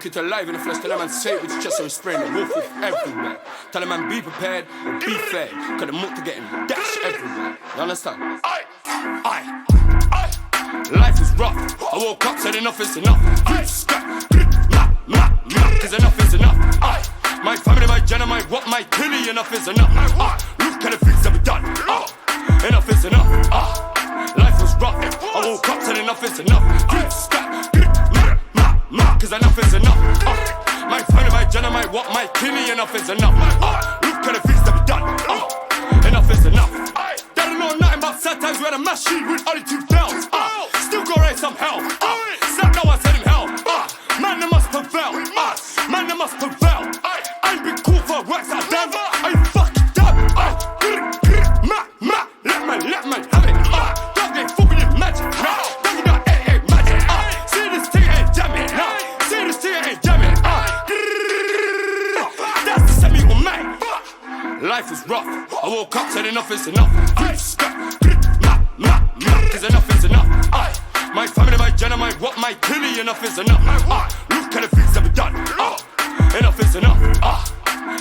It's alive in the flesh, tell a man say it with his chest so he's spraying the wolf everywhere. Tell a man be prepared or be fair, cause the muck to getting dash everywhere. You understand? Aye. Life is rough. I woke up, said enough is enough. Cause enough is enough. Aye. My family, my gender, my what, my killie, enough is enough. Look at the things that we done. Enough is enough. Life was rough. I woke up, said enough is enough. Cause enough is enough. My family, my gender, my what, my killie, enough is enough. Look at the things that we done. Enough is enough. They don't know nothing about sad times where the machine with only 2 bells. Still go raise some hell. Snap now I said him hell. Man, they must prevail. Man, they must prevail. I ain't been cool for works out damn. I ain't fucking dumb. Let man have it. Don't get fooled with this magic. Don't get that magic. See this thing ain't jamming. See this thing ain't jamming. That's the semi on man. Life is rough. I woke up, said enough is enough. Cause enough is enough. My family, my gender, my what, my killie, enough is enough. Look at the things that we done. Enough is enough.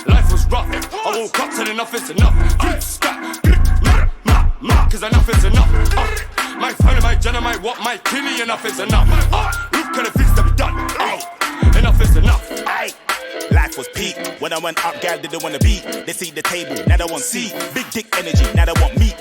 Life was rough. I woke up, said enough is enough. Cause enough is enough. My family, my gender, my what, my killie, enough is enough. Look at the things that we done. Enough is enough. Life was peak. When I went up, gal didn't want to beat. They see the table, now they want seat. Big dick energy, now they want meat.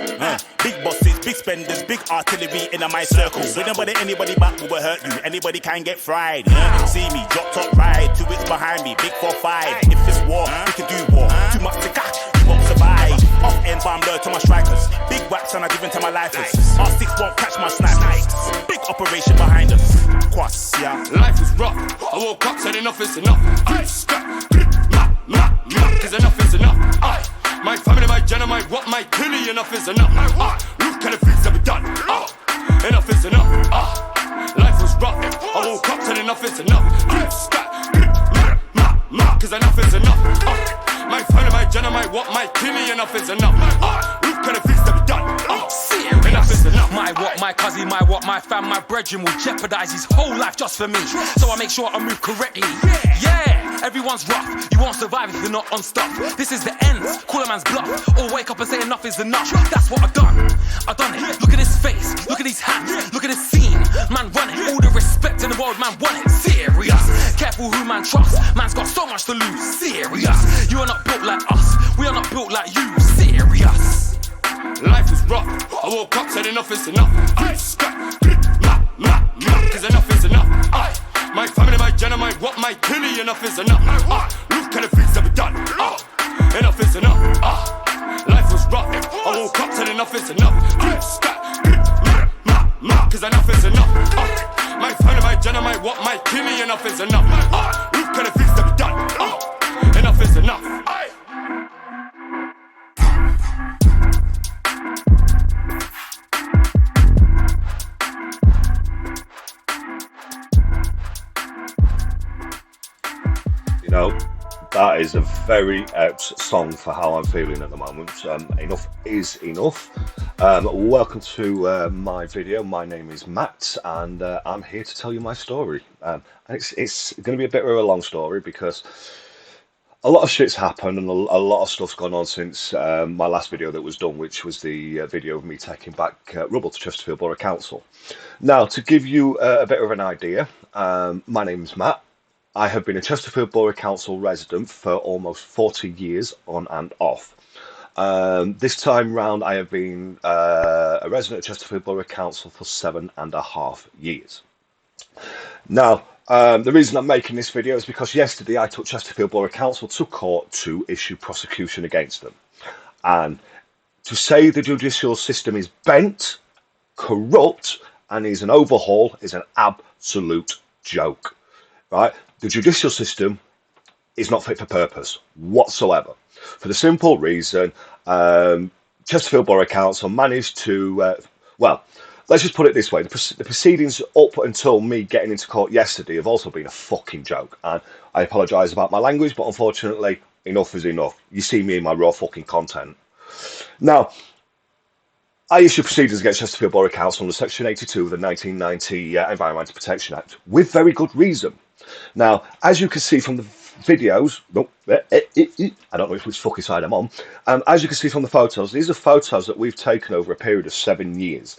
Big bosses, big spenders, big artillery in my circle. When anybody back will hurt you, anybody can get fried. See me, drop top ride, 2 weeks behind me, big 4-5. If it's war, we can do war. Too much to catch, you won't survive. Off end bomb low to my strikers. Big whacks and I give them to my lifers. R6 won't catch my snipers. Big operation behind us. Quas, yeah. Life is rough. I woke up, said enough is enough. Cause enough is enough. My family, my gender, my what, my killie, enough is enough. Look at the things that we done. Enough is enough. Life was rough. I woke up, said enough is enough. Cause enough is enough. My family, my gender, my what, my killie, enough is enough. Look at the things that we done. Enough is enough. My what, my cousin, my what, my fam, my brethren will jeopardize his whole life just for me. So I make sure I move correctly. Yeah, everyone's rough. You won't survive if you're not on stuff. This is the end. Call a man's bluff. Or wake up and say enough is enough. That's what I've done. I've done it. Look at his face. Look at his hands. Look at his scene. Man, run it. All the respect in the world, man, want it. Serious. Careful who man trusts. Man's got so much to lose. Serious. You are not built like us. We are not built like you. Serious. Life is rough. I woke up, said enough is enough. Cause enough is enough. My family, my gender, my what, my killie, enough is enough. Look at the things that we done. Enough is enough. Life was rough. I woke up, said enough is enough. Cause enough is enough. My family, my gender, my what, my killie, enough is enough. Look at the things that we done. Enough is enough. You know, that is a very apt song for how I'm feeling at the moment. Enough is enough. Welcome to my video. My name is Matt, and I'm here to tell you my story. It's going to be a bit of a long story because a lot of shit's happened and a lot of stuff's gone on since my last video that was done, which was the video of me taking back Rubble to Chesterfield Borough Council. Now, to give you a bit of an idea, my name is Matt. I have been a Chesterfield Borough Council resident for almost 40 years on and off. This time round I have been a resident of Chesterfield Borough Council for 7.5 years. Now, the reason I'm making this video is because yesterday I took Chesterfield Borough Council to court to issue prosecution against them. And to say the judicial system is bent, corrupt, and is an overhaul is an absolute joke, right? The judicial system is not fit for purpose whatsoever. For the simple reason, Chesterfield Borough Council managed to, well, let's just put it this way. The proceedings up until me getting into court yesterday have also been a fucking joke. And I apologise about my language, but unfortunately, enough is enough. You see me in my raw fucking content. Now, I issued proceedings against Chesterfield Borough Council under Section 82 of the 1990 Environmental Protection Act with very good reason. Now, as you can see from the videos, I don't know which fucking side I'm on. As you can see from the photos, these are photos that we've taken over a period of 7 years,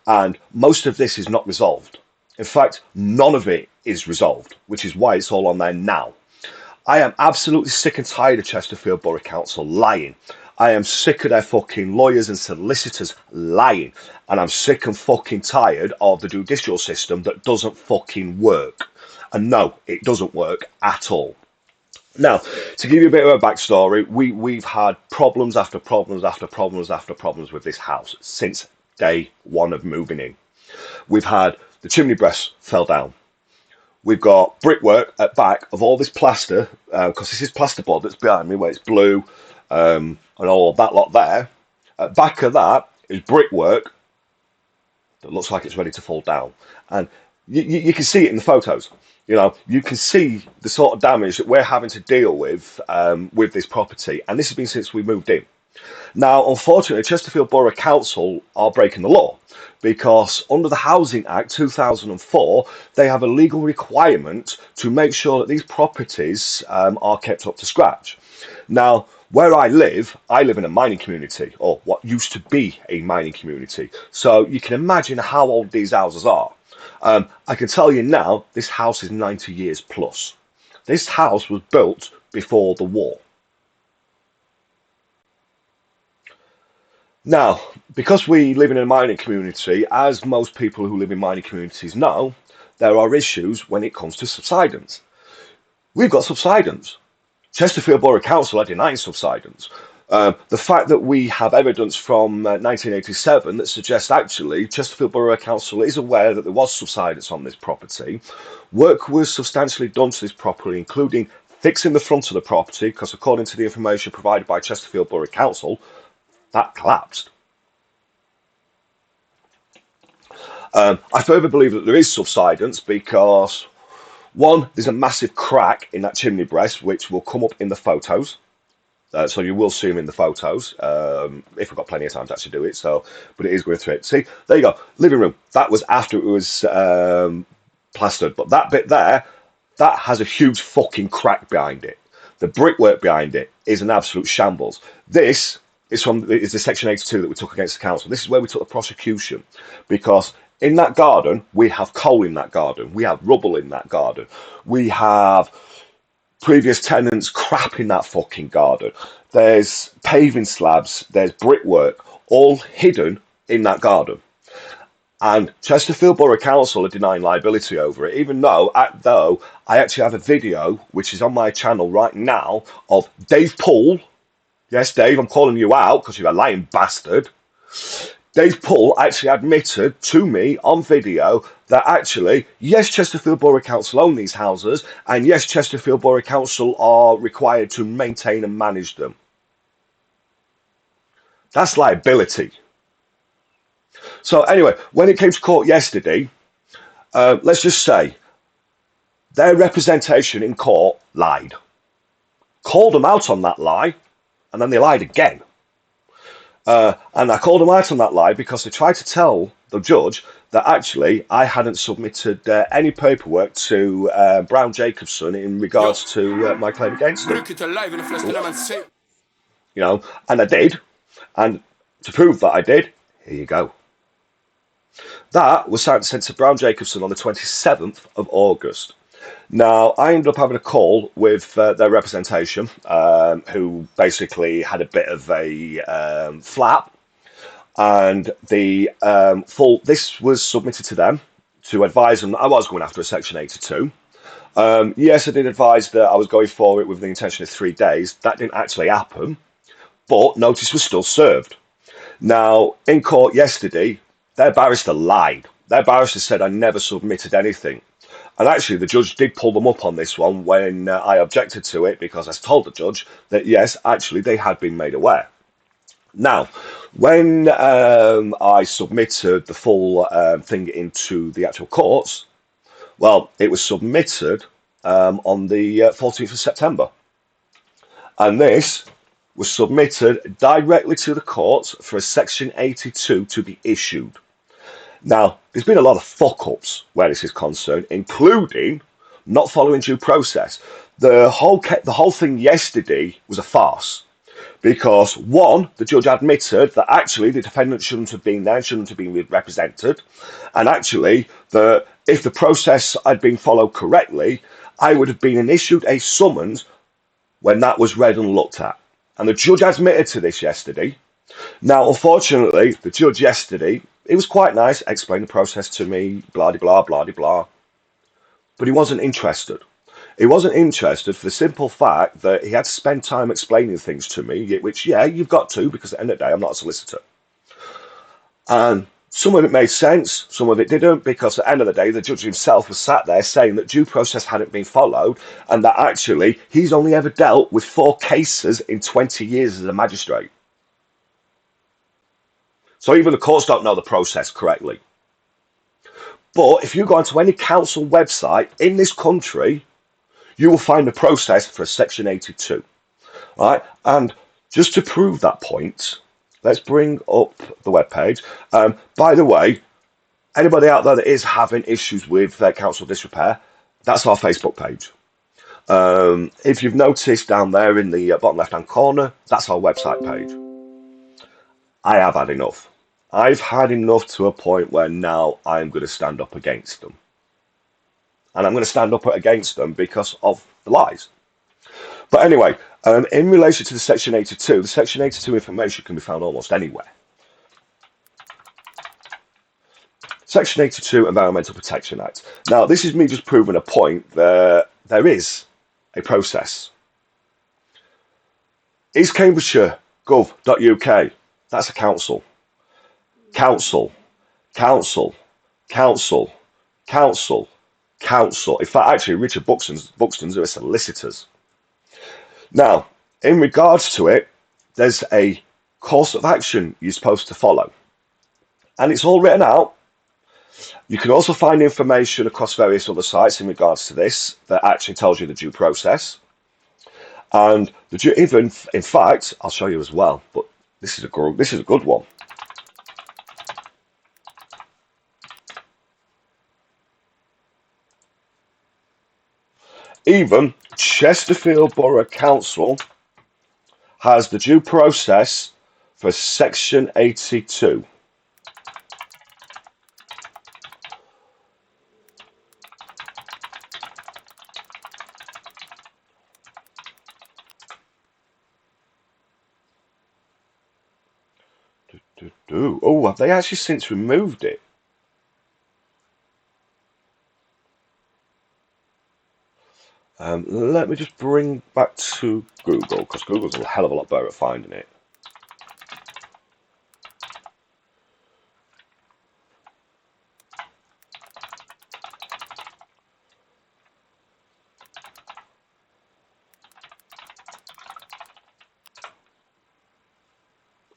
and most of this is not resolved. In fact, none of it is resolved, which is why it's all on there now. I am absolutely sick and tired of Chesterfield Borough Council lying. I am sick of their fucking lawyers and solicitors lying. And I'm sick and fucking tired of the judicial system that doesn't fucking work. And no, it doesn't work at all. Now, to give you a bit of a backstory, we've had problems after problems after problems after problems with this house since day one of moving in. We've had the chimney breast fell down. We've got brickwork at back of all this plaster, because this is plasterboard that's behind me, where it's blue and all of that lot there. At back of that is brickwork that looks like it's ready to fall down. And you can see it in the photos. You know, you can see the sort of damage that we're having to deal with this property. And this has been since we moved in. Now, unfortunately, Chesterfield Borough Council are breaking the law because under the Housing Act 2004, they have a legal requirement to make sure that these properties are kept up to scratch. Now, where I live in a mining community, or what used to be a mining community. So you can imagine how old these houses are. I can tell you now, this house is 90 years plus. This house was built before the war. Now, because we live in a mining community, as most people who live in mining communities know, there are issues when it comes to subsidence. We've got subsidence. Chesterfield Borough Council are denying subsidence. The fact that we have evidence from 1987 that suggests actually Chesterfield Borough Council is aware that there was subsidence on this property. Work was substantially done to this property, including fixing the front of the property, because according to the information provided by Chesterfield Borough Council, that collapsed. I further believe that there is subsidence because, one, there's a massive crack in that chimney breast, which will come up in the photos. So you will see them in the photos, if we've got plenty of time to actually do it. So, but it is going through it. See, there you go. Living room. That was after it was plastered. But that bit there, that has a huge fucking crack behind it. The brickwork behind it is an absolute shambles. This is the Section 82 that we took against the council. This is where we took the prosecution, because in that garden, we have coal in that garden. We have rubble in that garden. We have previous tenants crap in that fucking garden. There's paving slabs. There's brickwork, all hidden in that garden. And Chesterfield Borough Council are denying liability over it, even though I actually have a video, which is on my channel right now, of Dave Poole. Yes, Dave, I'm calling you out because you're a lying bastard. Dave Poole actually admitted to me on video that actually, yes, Chesterfield Borough Council own these houses, and yes, Chesterfield Borough Council are required to maintain and manage them. That's liability. So anyway, when it came to court yesterday, let's just say their representation in court lied. Called them out on that lie, and then they lied again. And I called them out on that lie because they tried to tell the judge that actually I hadn't submitted any paperwork to Brown Jacobson in regards to my claim against them. You know, and I did. And to prove that I did, here you go. That was sent to Brown Jacobson on the 27th of August. Now, I ended up having a call with their representation, who basically had a bit of a flap, and this was submitted to them to advise them that I was going after a Section 82. Yes, I did advise that I was going for it with the intention of 3 days. That didn't actually happen, but notice was still served. Now, in court yesterday, their barrister lied. Their barrister said I never submitted anything. And actually, the judge did pull them up on this one when I objected to it, because I told the judge that, yes, actually, they had been made aware. Now, when I submitted the full thing into the actual courts, well, it was submitted on the 14th of September. And this was submitted directly to the courts for a Section 82 to be issued. Now, there's been a lot of fuck-ups where this is concerned, including not following due process. The whole thing yesterday was a farce. Because one, the judge admitted that actually the defendant shouldn't have been there, shouldn't have been represented, and actually that if the process had been followed correctly, I would have been issued a summons when that was read and looked at. And the judge admitted to this yesterday. Now, unfortunately, the judge yesterday, he was quite nice, explained the process to me, blah de blah, blah de blah, but he wasn't interested. He wasn't interested for the simple fact that he had to spend time explaining things to me, which, yeah, you've got to, because at the end of the day, I'm not a solicitor. And some of it made sense, some of it didn't, because at the end of the day, the judge himself was sat there saying that due process hadn't been followed, and that actually he's only ever dealt with 4 cases in 20 years as a magistrate. So even the courts don't know the process correctly. But if you go onto any council website in this country, you will find the process for a Section 82. Right? And just to prove that point, let's bring up the webpage. By the way, anybody out there that is having issues with council disrepair, that's our Facebook page. If you've noticed down there in the bottom left-hand corner, that's our website page. I have had enough. I've had enough to a point where now I'm going to stand up against them. And I'm going to stand up against them because of the lies. But anyway, in relation to the Section 82, the Section 82 information can be found almost anywhere. Section 82 Environmental Protection Act. Now, this is me just proving a point that there is a process. East Cambridgeshire gov.uk, that's a council. Council, council, council, council, council. In fact, actually, Richard Buxton's are solicitors. Now, in regards to it, there's a course of action you're supposed to follow. And it's all written out. You can also find information across various other sites in regards to this that actually tells you the due process. And even, in fact, I'll show you as well, but this is a good one. Even Chesterfield Borough Council has the due process for Section 82. Oh, have they actually since removed it? Let me just bring back to Google, because Google's a hell of a lot better at finding it.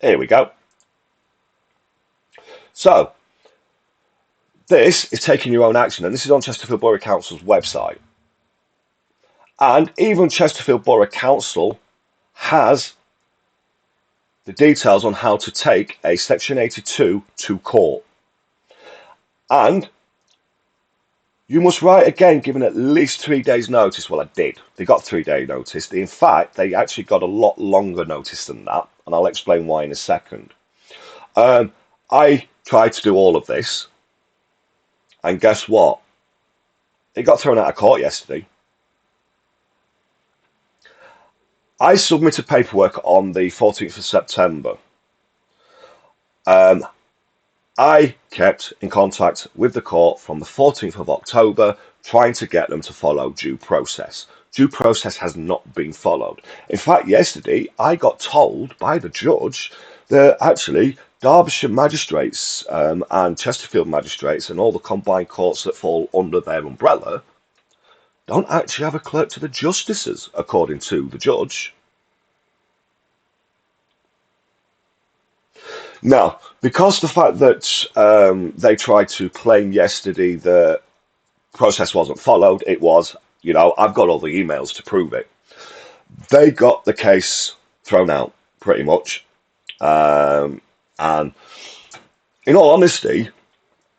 Here we go. So, this is taking your own action, and this is on Chesterfield Borough Council's website. And even Chesterfield Borough Council has the details on how to take a Section 82 to court. And you must write again, given at least 3 days' notice. Well, I did. They got 3-day notice. In fact, they actually got a lot longer notice than that, and I'll explain why in a second. I tried to do all of this, and guess what? It got thrown out of court yesterday. I submitted paperwork on the 14th of September. I kept in contact with the court from the 14th of October, trying to get them to follow due process. Due process has not been followed. In fact, yesterday I got told by the judge that actually Derbyshire magistrates and Chesterfield magistrates and all the combined courts that fall under their umbrella don't actually have a clerk to the justices, according to the judge. Now, because the fact that they tried to claim yesterday the process wasn't followed, it was, I've got all the emails to prove it. They got the case thrown out, pretty much. And in all honesty,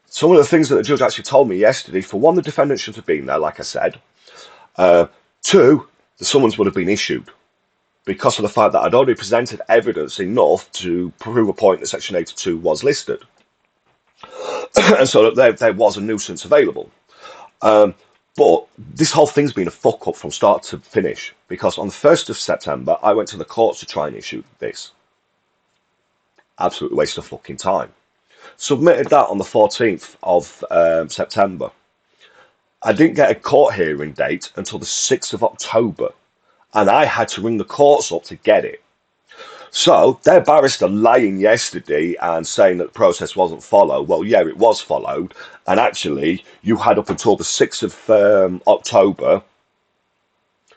some of the things that the judge actually told me yesterday, for one, the defendant should have been there, like I said. Two, the summons would have been issued because of the fact that I'd already presented evidence enough to prove a point that Section 82 was listed. And so that there was a nuisance available. But this whole thing's been a fuck up from start to finish, because on the 1st of September, I went to the courts to try and issue this. Absolute waste of fucking time. Submitted that on the 14th of September. I didn't get a court hearing date until the 6th of October, and I had to ring the courts up to get it. So their barrister lying yesterday and saying that the process wasn't followed. Well, yeah, it was followed. And actually, you had up until the 6th of October.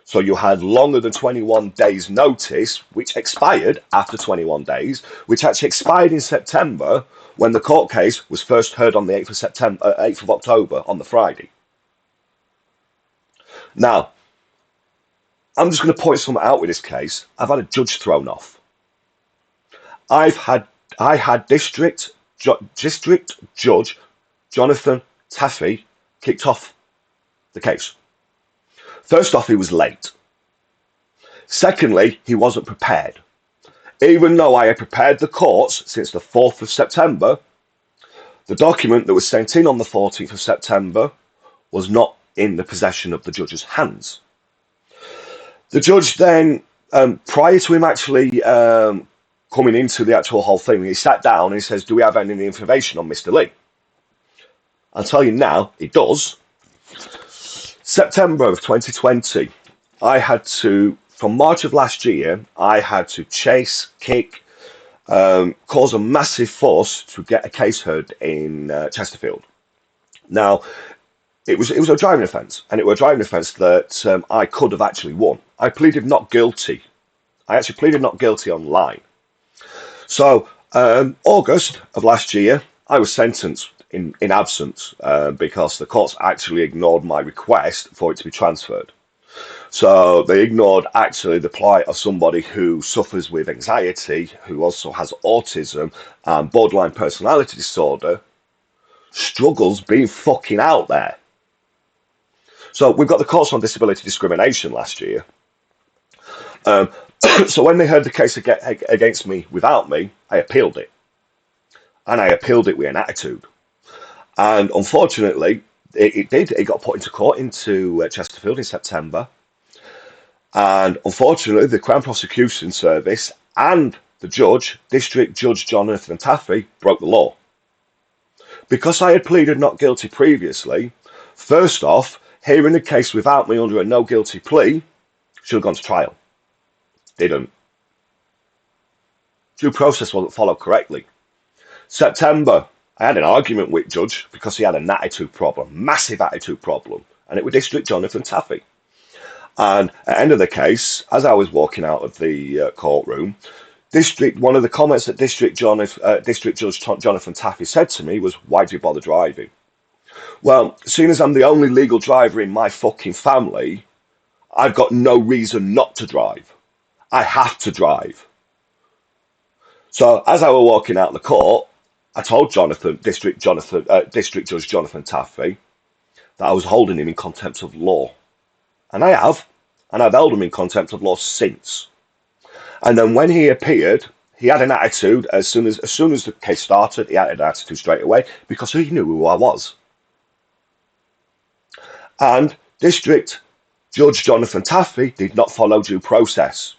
So you had longer than 21 days notice, which expired after 21 days, which actually expired in September when the court case was first heard on the 8th of October, on the Friday. Now, I'm just going to point something out with this case. I've had a judge thrown off. I had District Judge Jonathan Taffy kicked off the case. First off, he was late. Secondly, he wasn't prepared. Even though I had prepared the courts since the 4th of September, the document that was sent in on the 14th of September was not in the possession of the judge's hands. The judge then, prior to him actually coming into the actual whole thing, he sat down and he says, do we have any information on Mr. Lee? I'll tell you now, he does. September of 2020, I had to, from March of last year, I had to chase, kick, cause a massive fuss to get a case heard in Chesterfield. Now, it was a driving offence, and it was a driving offence that I could have actually won. I pleaded not guilty. I actually pleaded not guilty online. So, August of last year, I was sentenced in absence because the courts actually ignored my request for it to be transferred. So they ignored actually the plight of somebody who suffers with anxiety, who also has autism and borderline personality disorder, struggles being fucking out there. So we've got the courts on disability discrimination last year. So when they heard the case against me without me, I appealed it. And I appealed it with an attitude. And unfortunately, it did. It got put into court into Chesterfield in September. And unfortunately, the Crown Prosecution Service and the judge, District Judge Jonathan Taffy, broke the law. Because I had pleaded not guilty previously, first off, hearing the case without me under a no guilty plea should have gone to trial. Didn't. Due process wasn't followed correctly. September, I had an argument with judge because he had an attitude problem, massive attitude problem, and it was District Jonathan Taffy. And at the end of the case, as I was walking out of the courtroom, one of the comments that District Judge Jonathan Taffy said to me was, "Why do you bother driving?" Well, seeing as I'm the only legal driver in my fucking family, I've got no reason not to drive. I have to drive. So as I was walking out of the court, I told District Judge Jonathan Taffy that I was holding him in contempt of law. And I have. And I've held him in contempt of law since. And then when he appeared, he had an attitude. As soon as the case started, he had an attitude straight away because he knew who I was. And District Judge Jonathan Taffy did not follow due process.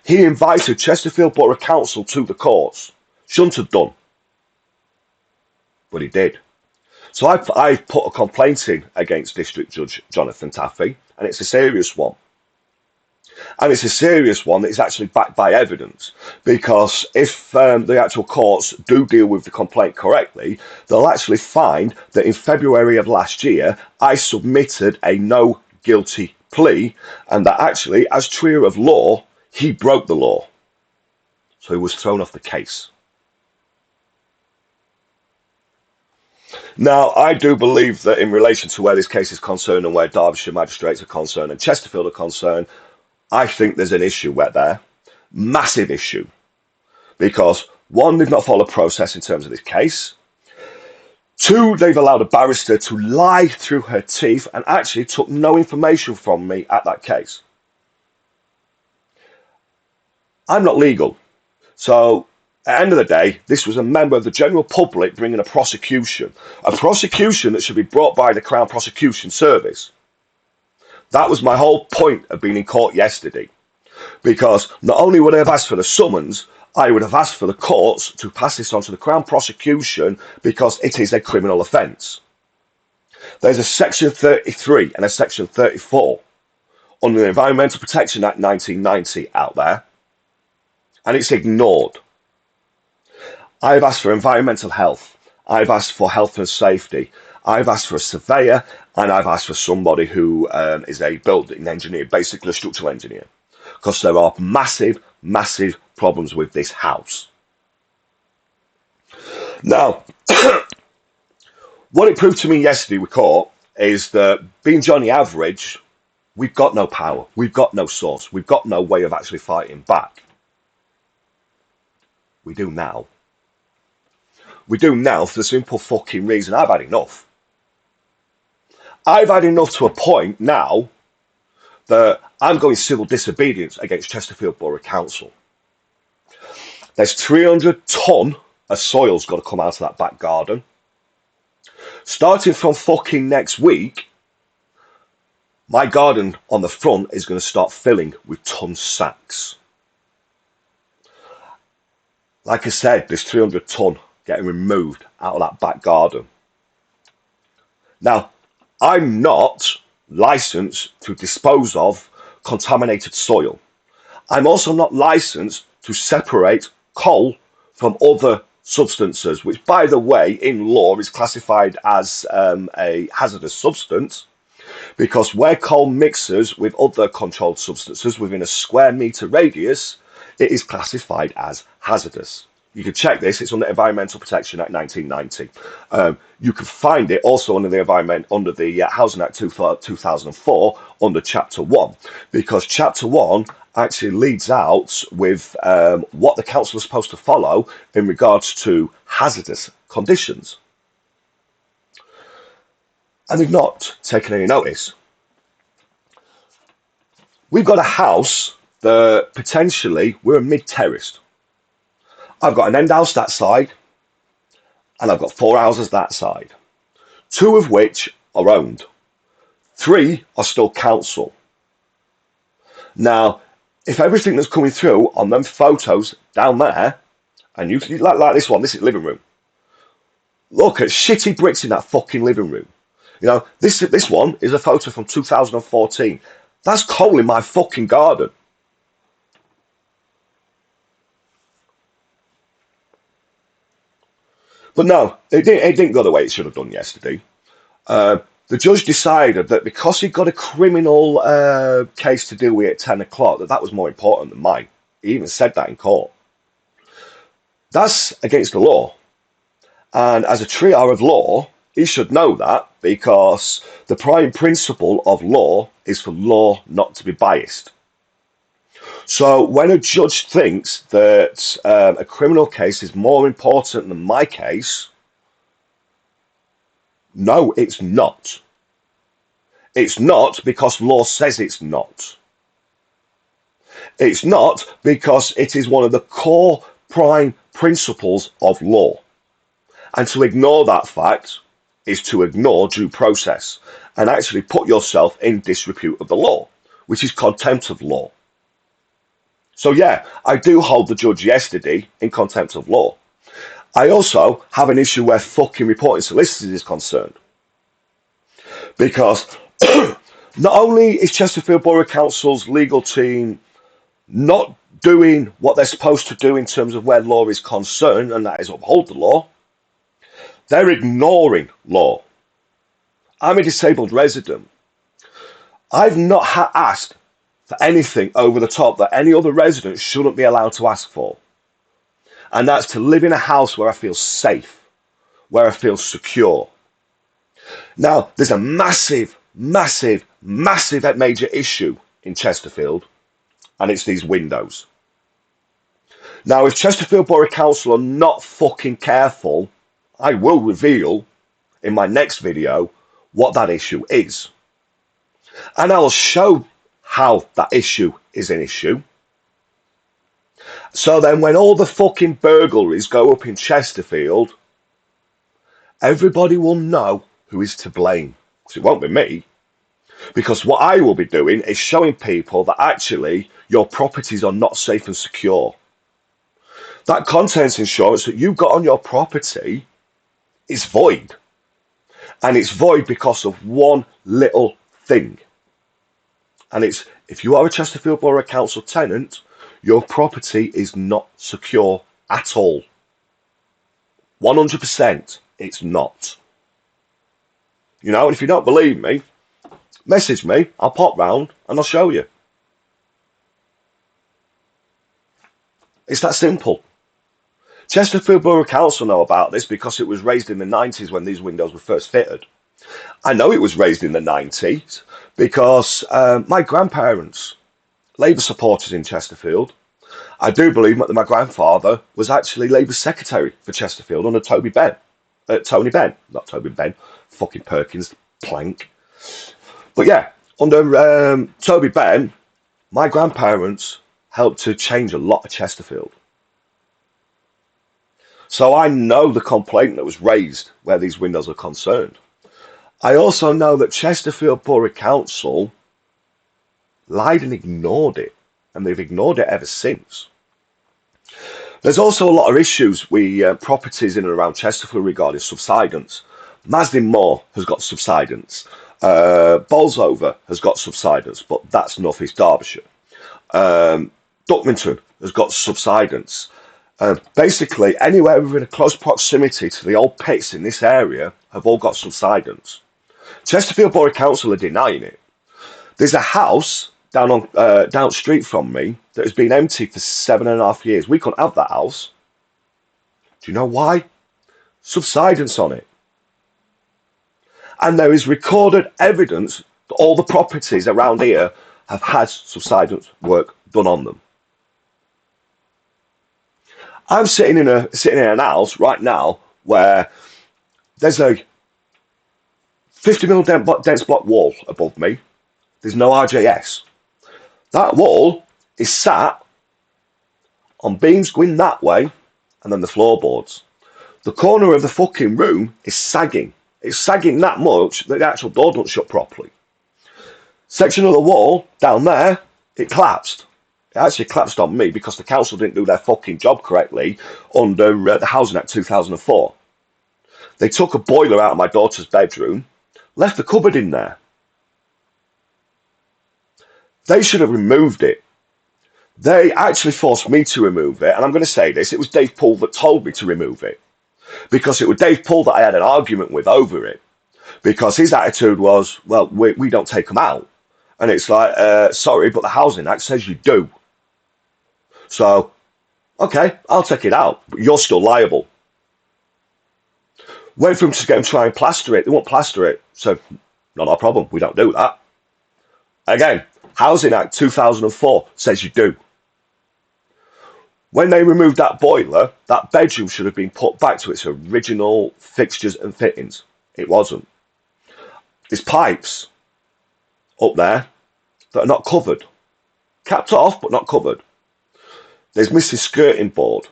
He invited Chesterfield Borough Council to the courts. Shouldn't have done. But he did. So I put a complaint in against District Judge Jonathan Taffy, and it's a serious one. And it's a serious one that is actually backed by evidence, because if the actual courts do deal with the complaint correctly, they'll actually find that in February of last year, I submitted a no guilty plea, and that actually, as trier of law, he broke the law. So he was thrown off the case. Now, I do believe that in relation to where this case is concerned and where Derbyshire magistrates are concerned and Chesterfield are concerned, I think there's an issue there, massive issue, because one, they've not followed process in terms of this case. 2, they've allowed a barrister to lie through her teeth and actually took no information from me at that case. I'm not legal. So at the end of the day, this was a member of the general public bringing a prosecution that should be brought by the Crown Prosecution Service. That was my whole point of being in court yesterday, because not only would I have asked for the summons, I would have asked for the courts to pass this on to the Crown Prosecution because it is a criminal offence. There's a Section 33 and a Section 34 under the Environmental Protection Act 1990 out there, and it's ignored. I've asked for environmental health, I've asked for health and safety, I've asked for a surveyor, and I've asked for somebody who is a building engineer, basically a structural engineer, because there are massive problems with this house. Now, what it proved to me yesterday with court is that being Johnny Average, we've got no power, we've got no source, we've got no way of actually fighting back. We do now. We do now for the simple fucking reason I've had enough. I've had enough to a point now that I'm going civil disobedience against Chesterfield Borough Council. There's 300 tonne of soil's got to come out of that back garden. Starting from fucking next week, my garden on the front is going to start filling with ton sacks. Like I said, there's 300 tonne getting removed out of that back garden. Now, I'm not licensed to dispose of contaminated soil. I'm also not licensed to separate coal from other substances, which, by the way, in law is classified as a hazardous substance, because where coal mixes with other controlled substances within a square metre radius, it is classified as hazardous. You can check this, it's under Environmental Protection Act 1990. You can find it also under the Housing Act 2004 under Chapter 1, because Chapter 1 actually leads out with what the council is supposed to follow in regards to hazardous conditions. And they've not taken any notice. We've got a house that potentially we're a mid-terraced. I've got an end house that side, and I've got 4 houses that side, 2 of which are owned. 3 are still council. Now, if everything that's coming through on them photos down there, and you like this one, this is living room. Look at shitty bricks in that fucking living room. You know, this one is a photo from 2014. That's coal in my fucking garden. But no, it didn't go the way it should have done yesterday. The judge decided that because he got a criminal case to deal with at 10 o'clock, that was more important than mine. He even said that in court. That's against the law. And as a trier of law, he should know that, because the prime principle of law is for law not to be biased. So when a judge thinks that a criminal case is more important than my case, no, it's not. It's not because law says it's not. It's not because it is one of the core prime principles of law. And to ignore that fact is to ignore due process and actually put yourself in disrepute of the law, which is contempt of law. So yeah, I do hold the judge yesterday in contempt of law. I also have an issue where fucking reporting solicitors is concerned. Because not only is Chesterfield Borough Council's legal team not doing what they're supposed to do in terms of where law is concerned, and that is uphold the law, they're ignoring law. I'm a disabled resident. I've not asked for anything over the top that any other resident shouldn't be allowed to ask for. And that's to live in a house where I feel safe, where I feel secure. Now, there's a massive major issue in Chesterfield, and it's these windows. Now, if Chesterfield Borough Council are not fucking careful, I will reveal in my next video what that issue is. And I'll show how that issue is an issue. So then when all the fucking burglaries go up in Chesterfield, everybody will know who is to blame. Because it won't be me. Because what I will be doing is showing people that actually your properties are not safe and secure. That contents insurance that you got on your property is void. And it's void because of one little thing. And it's, if you are a Chesterfield Borough Council tenant, your property is not secure at all. 100% it's not. You know, and if you don't believe me, message me, I'll pop round and I'll show you. It's that simple. Chesterfield Borough Council know about this because it was raised in the 90s when these windows were first fitted. I know it was raised in the 90s because my grandparents, Labour supporters in Chesterfield, I do believe that my grandfather was actually Labour secretary for Chesterfield under Tony Benn, not Toby Benn, fucking Perkins, plank. But yeah, under Toby Benn, my grandparents helped to change a lot of Chesterfield. So I know the complaint that was raised where these windows are concerned. I also know that Chesterfield Borough Council lied and ignored it, and they've ignored it ever since. There's also a lot of issues with properties in and around Chesterfield regarding subsidence. Masden Moor has got subsidence. Bolsover has got subsidence, but that's North East Derbyshire. Duckmington has got subsidence. Basically, anywhere within a close proximity to the old pits in this area have all got subsidence. Chesterfield Borough Council are denying it. There's a house down the street from me that has been empty for 7.5 years. We couldn't have that house. Do you know why? Subsidence on it. And there is recorded evidence that all the properties around here have had subsidence work done on them. I'm sitting in an house right now where there's a 50mm dense block wall above me. There's no RJS. That wall is sat on beams going that way, and then the floorboards. The corner of the fucking room is sagging. It's sagging that much that the actual door doesn't shut properly. Section of the wall down there, it collapsed. It actually collapsed on me because the council didn't do their fucking job correctly under the Housing Act 2004. They took a boiler out of my daughter's bedroom, left the cupboard in there. They should have removed it. They actually forced me to remove it, and I'm going to say this, it was Dave Poole that told me to remove it. Because it was Dave Poole that I had an argument with over it. Because his attitude was, well, we don't take them out. And it's like, sorry, but the Housing Act says you do. So, okay, I'll take it out, but you're still liable. Went for them to get them to try and plaster it. They won't plaster it. So, not our problem. We don't do that. Again, Housing Act 2004 says you do. When they removed that boiler, that bedroom should have been put back to its original fixtures and fittings. It wasn't. There's pipes up there that are not covered. Capped off, but not covered. There's missing skirting board.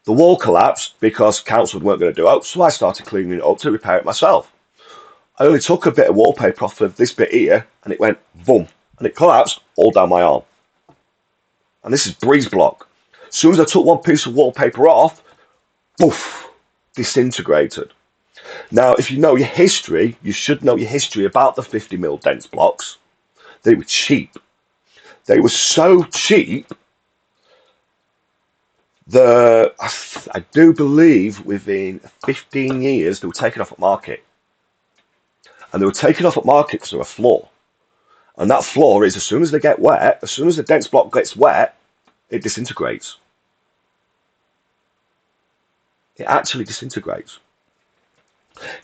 The wall collapsed because council weren't going to do it, so I started cleaning it up to repair it myself. I only took a bit of wallpaper off of this bit here, and it went boom, and it collapsed all down my arm. And this is breeze block. As soon as I took one piece of wallpaper off, poof, disintegrated. Now, if you know your history, you should know your history about the 50mm dense blocks. They were cheap. They were so cheap that I do believe within 15 years they were taken off at market. And they were taken off at market because of a flaw. And that flaw is as soon as they get wet, as soon as the dense block gets wet, it disintegrates. It actually disintegrates.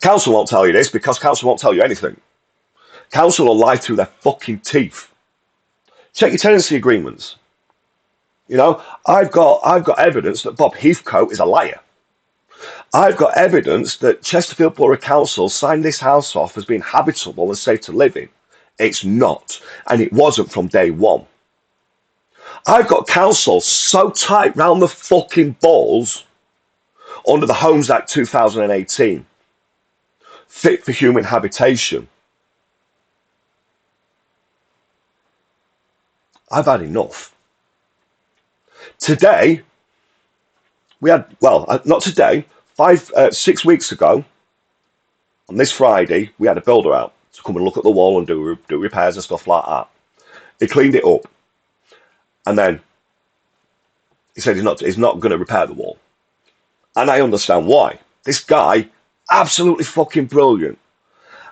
Council won't tell you this because council won't tell you anything. Council will lie through their fucking teeth. Check your tenancy agreements. You know, I've got evidence that Bob Heathcote is a liar. I've got evidence that Chesterfield Borough Council signed this house off as being habitable and safe to live in. It's not, and it wasn't from day one. I've got council so tight round the fucking balls under the Homes Act 2018, fit for human habitation. I've had enough. Today, we had, well, not today, 6 weeks ago, on this Friday, we had a builder out to come and look at the wall and do repairs and stuff like that. He cleaned it up. And then he said he's not going to repair the wall. And I understand why. This guy, absolutely fucking brilliant.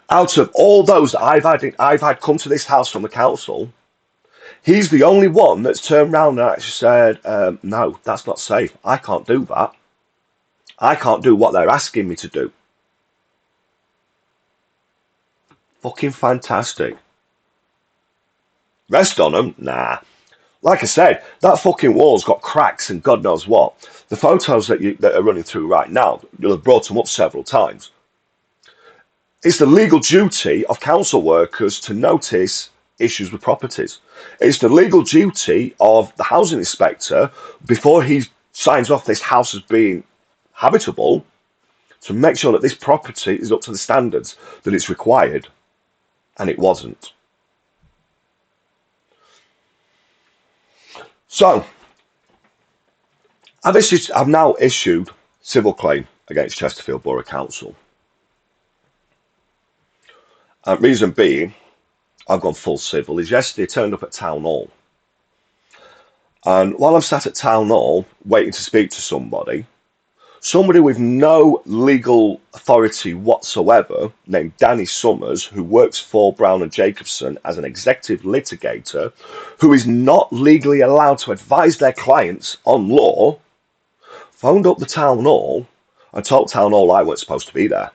Out of all those that I've had come to this house from the council, he's the only one that's turned around and actually said, no, that's not safe. I can't do that. I can't do what they're asking me to do. Fucking fantastic. Rest on them? Nah. Like I said, that fucking wall's got cracks and God knows what. The photos that are running through right now, you'll have brought them up several times. It's the legal duty of council workers to notice issues with properties. It's the legal duty of the housing inspector, before he signs off this house as being habitable, to make sure that this property is up to the standards that it's required. And it wasn't. So, I've now issued civil claim against Chesterfield Borough Council. Reason being, I've gone full civil, is yesterday I turned up at Town Hall. And while I'm sat at Town Hall waiting to speak to somebody with no legal authority whatsoever, named Danny Summers, who works for Brown and Jacobson as an executive litigator, who is not legally allowed to advise their clients on law, phoned up the Town Hall and told Town Hall I weren't supposed to be there.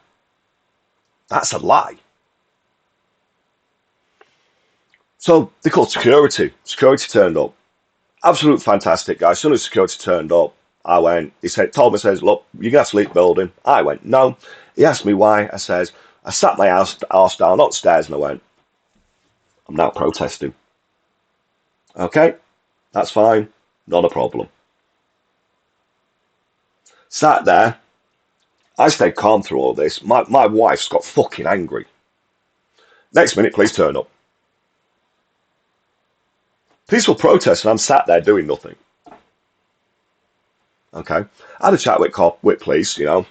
That's a lie. So they called security. Security turned up. Absolute fantastic guy. As soon as security turned up, I went, told me, says, look, you're going to have to leave the building. I went, no. He asked me why. I sat my arse down upstairs and I went, I'm now protesting. Okay, that's fine. Not a problem. Sat there. I stayed calm through all this. My wife's got fucking angry. Next minute, police turn up. Peaceful protest, and I'm sat there doing nothing. Okay, I had a chat with police, yeah.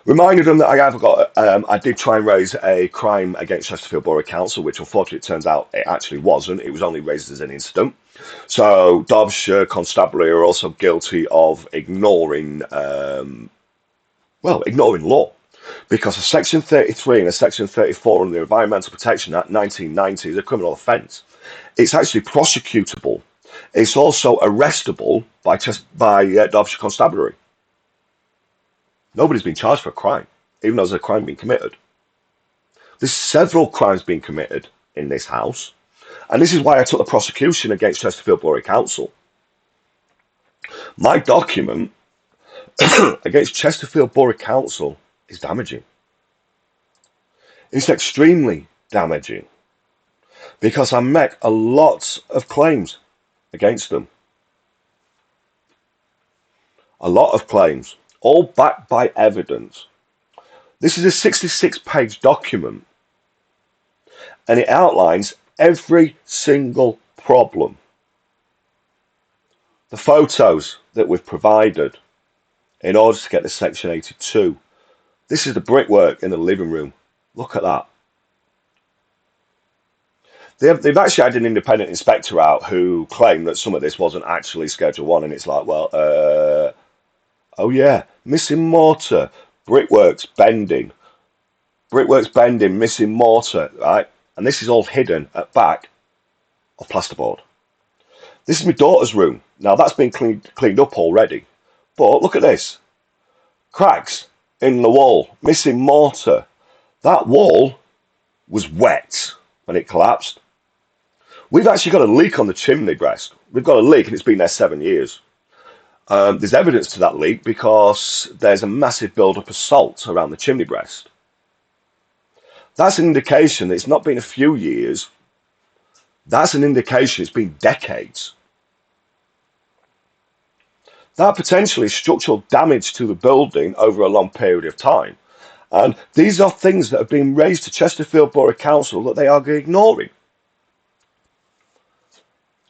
Reminded them that I did try and raise a crime against Chesterfield Borough Council, which unfortunately it turns out it actually wasn't. It was only raised as an incident. So Derbyshire Constabulary are also guilty of ignoring law. Because a Section 33 and a Section 34 on the Environmental Protection Act 1990 is a criminal offence. It's actually prosecutable. It's also arrestable by Derbyshire Constabulary. Nobody's been charged for a crime, even though there's a crime being committed. There's several crimes being committed in this house, and this is why I took the prosecution against Chesterfield Borough Council. My document against Chesterfield Borough Council is damaging. It's extremely damaging because I make a lot of claims against them. A lot of claims, all backed by evidence. This is a 66-page document, and it outlines every single problem. The photos that we've provided in order to get the Section 82. This is the brickwork in the living room. Look at that. They've actually had an independent inspector out who claimed that some of this wasn't actually Schedule 1, and it's like, well, oh yeah, missing mortar, brickworks bending, missing mortar, right? And this is all hidden at back of plasterboard. This is my daughter's room. Now that's been cleaned up already, but look at this. Cracks in the wall, missing mortar. That wall was wet when it collapsed. We've actually got a leak on the chimney breast. We've got a leak and it's been there 7 years. There's evidence to that leak because there's a massive build-up of salt around the chimney breast. That's an indication that it's not been a few years. That's an indication it's been decades. That potentially is structural damage to the building over a long period of time. And these are things that have been raised to Chesterfield Borough Council that they are ignoring.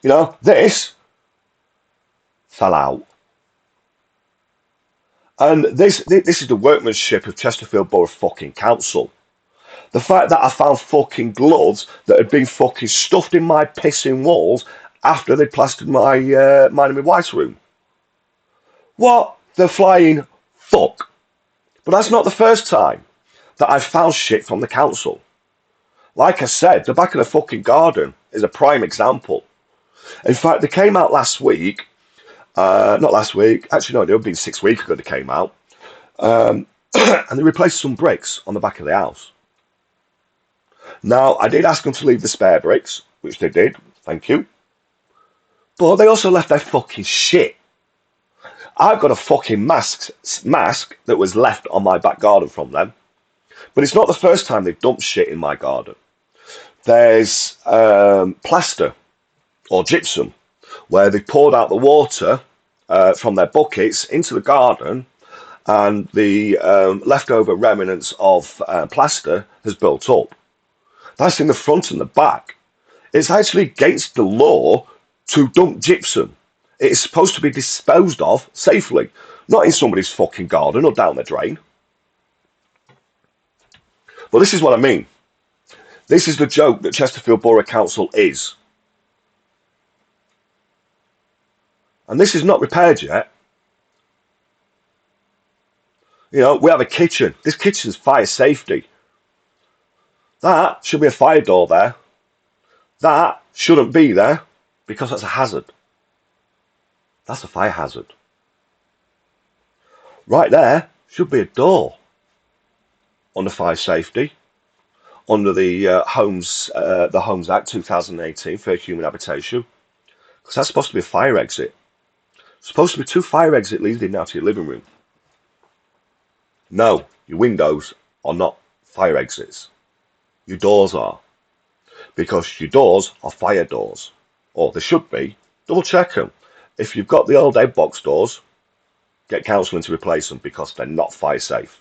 You know, this fell out. And this is the workmanship of Chesterfield Borough fucking Council. The fact that I found fucking gloves that had been fucking stuffed in my pissing walls after they plastered my mine and my wife's room. What the flying fuck? But that's not the first time that I've found shit from the council. Like I said, the back of the fucking garden is a prime example. In fact, they came out last week. Not last week. Actually, no, it would have been 6 weeks ago they came out. And they replaced some bricks on the back of the house. Now, I did ask them to leave the spare bricks, which they did. Thank you. But they also left their fucking shit. I've got a fucking mask that was left on my back garden from them. But it's not the first time they've dumped shit in my garden. There's plaster or gypsum where they poured out the water from their buckets into the garden, and the leftover remnants of plaster has built up. That's in the front and the back. It's actually against the law to dump gypsum. It is supposed to be disposed of safely, not in somebody's fucking garden or down the drain. But this is what I mean. This is the joke that Chesterfield Borough Council is. And this is not repaired yet. You know, we have a kitchen. This kitchen's fire safety. That should be a fire door there. That shouldn't be there because that's a hazard. That's a fire hazard. Right there should be a door under fire safety, under the Homes Act 2018 for human habitation, because that's supposed to be a fire exit. Supposed to be 2 fire exit leading now to your living room. No, your windows are not fire exits. Your doors are, because your doors are fire doors, or they should be. Double check them. If you've got the old egg box doors, get counselling to replace them because they're not fire safe.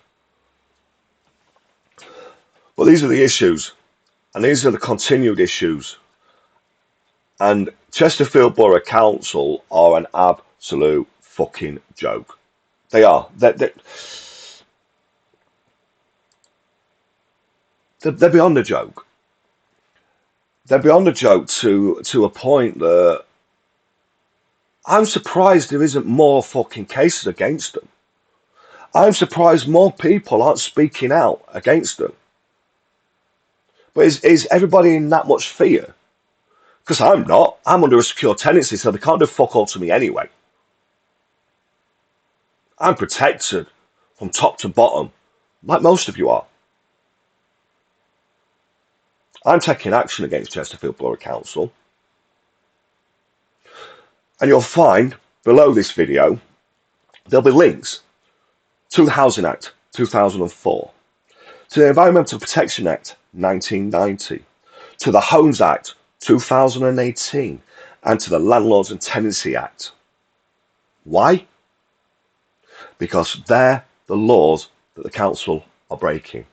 But these are the issues, and these are the continued issues. And Chesterfield Borough Council are an absolute fucking joke. They are. They're beyond a joke. They're beyond a joke to a point that I'm surprised there isn't more fucking cases against them. I'm surprised more people aren't speaking out against them. But is everybody in that much fear? Because I'm not. I'm under a secure tenancy, so they can't do fuck all to me anyway. I'm protected from top to bottom, like most of you are. I'm taking action against Chesterfield Borough Council. And you'll find below this video, there'll be links to the Housing Act 2004, to the Environmental Protection Act 1990, to the Homes Act 2018, and to the Landlords and Tenancy Act. Why? Because they're the laws that the council are breaking.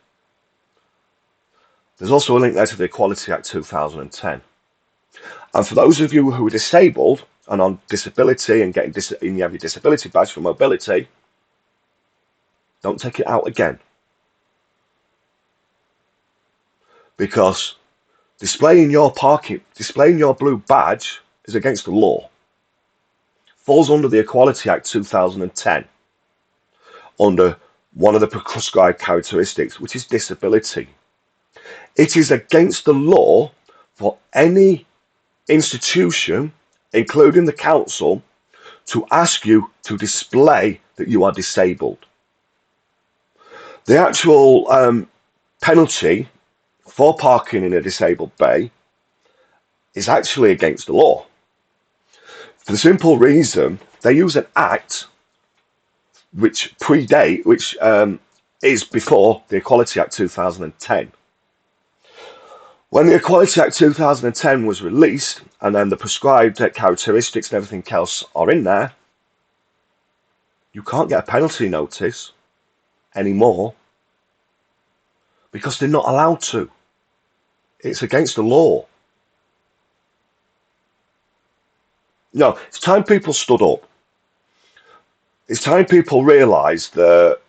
There's also a link there to the Equality Act 2010. And for those of you who are disabled and on disability and you have your disability badge for mobility, don't take it out again. Because displaying your blue badge is against the law. Falls under the Equality Act 2010, under one of the prescribed characteristics, which is disability. It is against the law for any institution, including the council, to ask you to display that you are disabled. The actual penalty for parking in a disabled bay is actually against the law. For the simple reason they use an act which is before the Equality Act 2010. When the Equality Act 2010 was released, and then the prescribed characteristics and everything else are in there, you can't get a penalty notice anymore because they're not allowed to. It's against the law. No, it's time people stood up. It's time people realised that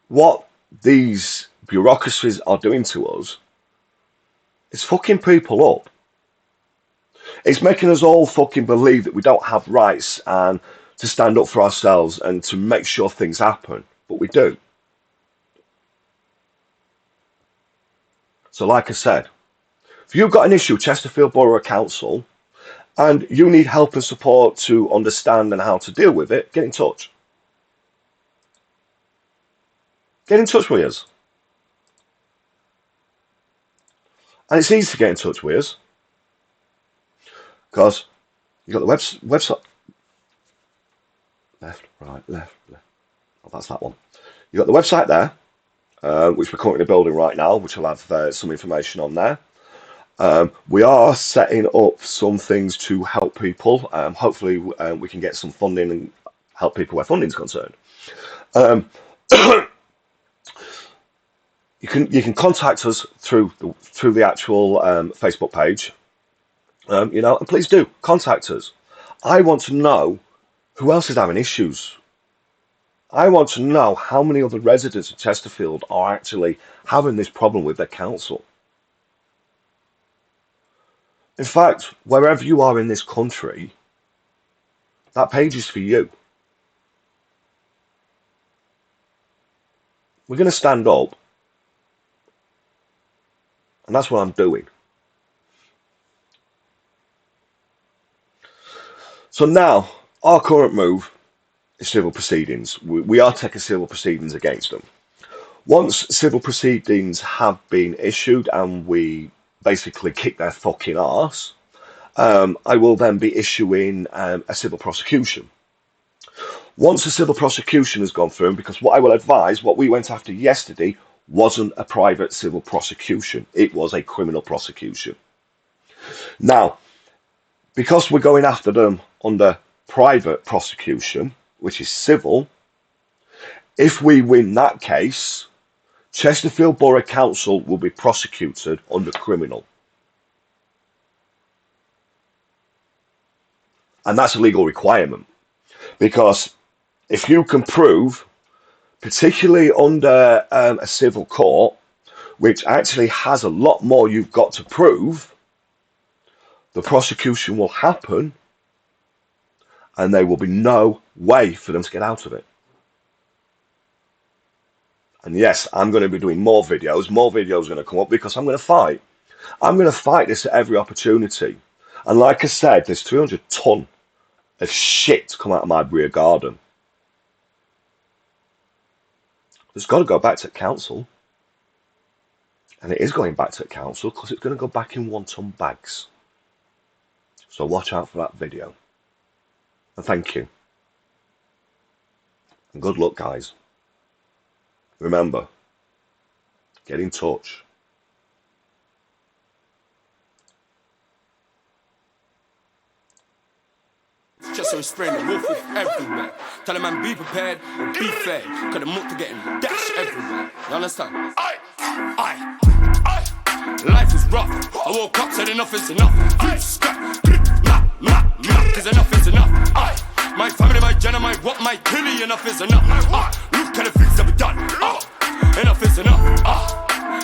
what these bureaucracies are doing to us is fucking people up. It's making us all fucking believe that we don't have rights and to stand up for ourselves and to make sure things happen, but we do. So like I said, if you've got an issue with Chesterfield Borough Council and you need help and support to understand and how to deal with it, get in touch. Get in touch with us. And it's easy to get in touch with us because you've got the website. Left, right, left. Oh, that's that one. You've got the website there, which we're currently building right now, which will have some information on there. We are setting up some things to help people. Hopefully, we can get some funding and help people where funding is concerned. You can contact us through the actual Facebook page, and please do contact us. I want to know who else is having issues. I want to know how many other residents of Chesterfield are actually having this problem with their council. In fact, wherever you are in this country, that page is for you. We're going to stand up. And that's what I'm doing. So now, our current move is civil proceedings. We are taking civil proceedings against them. Once civil proceedings have been issued and we basically kick their fucking arse, I will then be issuing a civil prosecution. Once a civil prosecution has gone through, because what I will advise, what we went after yesterday wasn't a private civil prosecution. It was a criminal prosecution. Now, because we're going after them under private prosecution, which is civil, if we win that case, Chesterfield Borough Council will be prosecuted under criminal. And that's a legal requirement. Because if you can prove, particularly under a civil court, which actually has a lot more you've got to prove, the prosecution will happen and there will be no way for them to get out of it. And yes, I'm going to be doing more videos. More videos are going to come up because I'm going to fight. I'm going to fight this at every opportunity. And like I said, there's 300 ton of shit come out of my rear garden. It's got to go back to council. And it is going back to council because it's going to go back in 1 ton bags. So watch out for that video. And thank you. And good luck, guys. Remember, get in touch. Just so he's spraying the wolf everywhere. Tell a man be prepared or be fair. Cause the muck to getting dash everywhere. You understand? Aye. Life is rough. I woke up, said enough is enough. Cause enough is enough. My family, my gender, my what, my killie, enough is enough. Look at the things that we done. Enough is enough.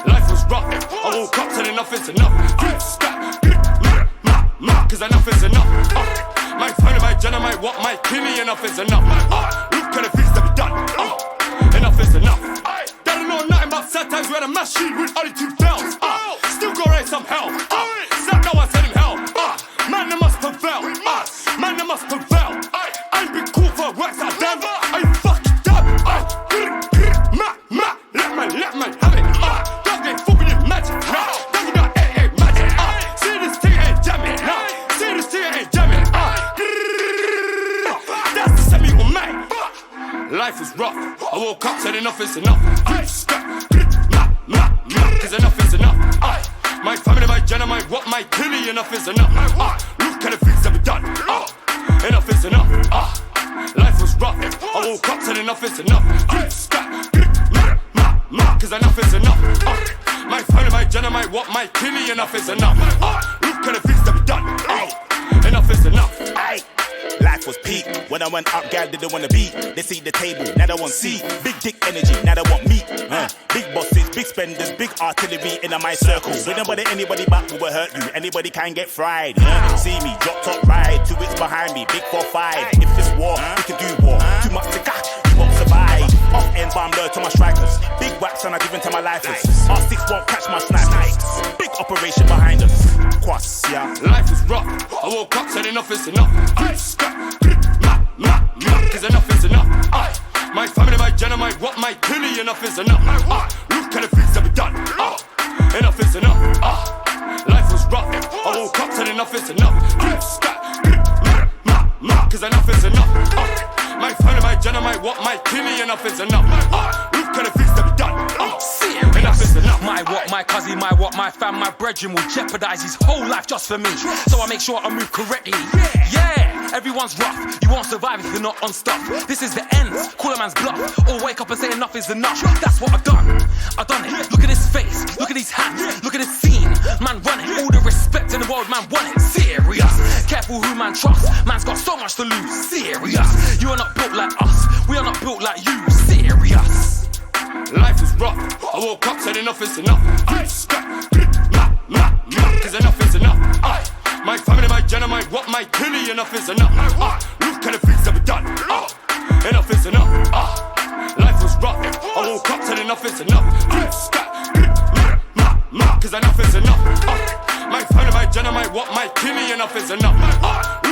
Life was rough. I woke up, said enough is enough. Cause enough is enough. My family, my gender, my what, my killie, enough is enough. Look at the things that we done. Enough is enough. They don't know nothing about sad times where the machine with only 2 bells. Still go raise some hell. Stop now, I said him hell. Man, they must prevail. Man, they must prevail. I ain't been cool for works out damn. I ain't fucking dumb. Let man have it. Dog ain't fucking in magic. Dog ain't magic. See this thing ain't jamming. See this thing ain't jamming. life was rough. I woke up, said enough is enough. Cause enough is enough. My family, my gender, my what, my killie, enough is enough. Look at the things that we done. Enough is enough. Life was rough. I woke up, said enough is enough. Cause enough is enough. My family, my gender, my what, my killie, enough is enough. Look at the things that we done. Enough is enough. Life was peak. When I went up, gal didn't wanna beat. They see the table, now they want seat. Big dick energy, now they want meat. Big bosses, big spenders, big artillery in my circle. When anybody back will hurt you. Anybody can get fried. See me, drop top ride. 2 weeks behind me, big 4-5. If it's war, we can do war. Too much to catch, you won't survive. Off end bomb low to my strikers. Big wax and I give in to my lifers. R6 won't catch my snipers. Big operation behind us. Quas, yeah. Life is rough. I woke up, said enough is enough. Cause enough is enough. My family, my gender, my what, my killie, enough is enough. Look at the things that we done. Enough is enough. Life was rough. I woke up, said enough is enough. Cause enough is enough. My family, my gender, my what, my killie, enough is enough. Look at the things that we done. Enough is enough. My what, my cousin, my what, my fam, my brethren will jeopardize his whole life just for me. So I make sure I move correctly. Yeah, everyone's rough. You won't survive if you're not on stuff. This is the end. Call a man's bluff. Or wake up and say enough is enough. That's what I've done. I've done it. Look at his face. Look at his hands. Look at his scene. Man run it. All the respect in the world, man want it. Serious. Careful who man trusts. Man's got so much to lose. Serious. You are not built like us. We are not built like you. Serious. Life is rough. I woke up, said enough is enough. Cause enough is enough. My family, my gender, my what, my killie, enough is enough. Look at the things that we done. Enough is enough. Life was rough. I woke up, said enough is enough. Cause enough is enough. My family, my gender, my what, my killie, enough is enough.